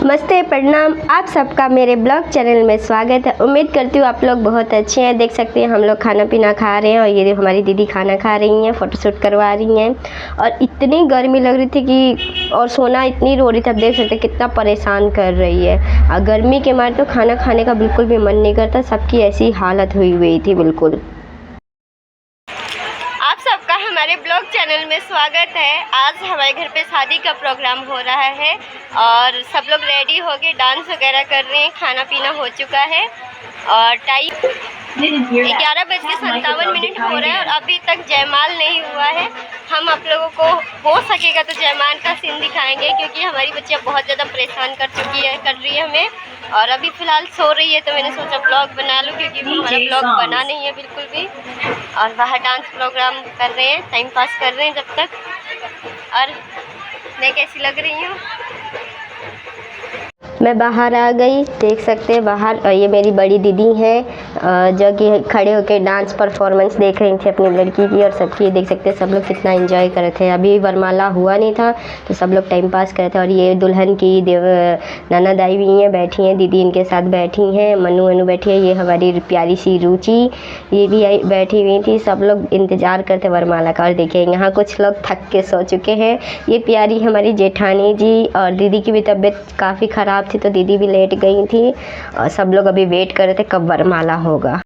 नमस्ते, प्रणाम। आप सबका मेरे ब्लॉग चैनल में स्वागत है। उम्मीद करती हूँ आप लोग बहुत अच्छे हैं। देख सकते हैं हम लोग खाना पीना खा रहे हैं और ये हमारी दीदी खाना खा रही हैं, फ़ोटोशूट करवा रही हैं। और इतनी गर्मी लग रही थी कि और सोना इतनी रो रही थी। आप देख सकते हैं कितना परेशान कर रही है। और गर्मी के मारे तो खाना खाने का बिल्कुल भी मन नहीं करता। सबकी ऐसी हालत हुई थी बिल्कुल। आप सबका हमारे ब्लॉग चैनल में स्वागत है। आज हमारे घर पे शादी का प्रोग्राम हो रहा है और सब लोग रेडी हो गए, डांस वगैरह कर रहे हैं। खाना पीना हो चुका है और टाइम 11:57 हो रहा है और अभी तक जयमाल नहीं हुआ है। हम आप लोगों को हो सकेगा तो जयमाल का सीन दिखाएंगे, क्योंकि हमारी बच्चियाँ बहुत ज़्यादा परेशान कर रही है हमें। और अभी फ़िलहाल सो रही है तो मैंने सोचा ब्लॉग बना लूँ, क्योंकि हमारा ब्लॉग बना नहीं है बिल्कुल भी। और बाहर डांस प्रोग्राम कर रहे हैं, टाइम पास कर रहे हैं जब तक। और मैं कैसी लग रही हूँ? मैं बाहर आ गई, देख सकते हैं बाहर। और ये मेरी बड़ी दीदी है जो कि खड़े होकर डांस परफॉर्मेंस देख रही थी अपनी लड़की की। और सबकी देख सकते हैं सब लोग कितना एंजॉय कर रहे थे। अभी वरमाला हुआ नहीं था तो सब लोग टाइम पास कर रहे थे। और ये दुल्हन की ननद आई हुई हैं, बैठी हैं, दीदी इनके साथ बैठी हैं, मनु बैठी है। ये हमारी प्यारी सी रुचि ये भी बैठी हुई थी। सब लोग इंतज़ार करते वरमाला का। और देखिए यहाँ कुछ लोग थक के सो चुके हैं। ये प्यारी हमारी जेठानी जी। और दीदी की भी तबीयत काफ़ी ख़राब थी तो दीदी भी लेट गई थी। और सब लोग अभी वेट कर रहे थे कब वरमाला होगा।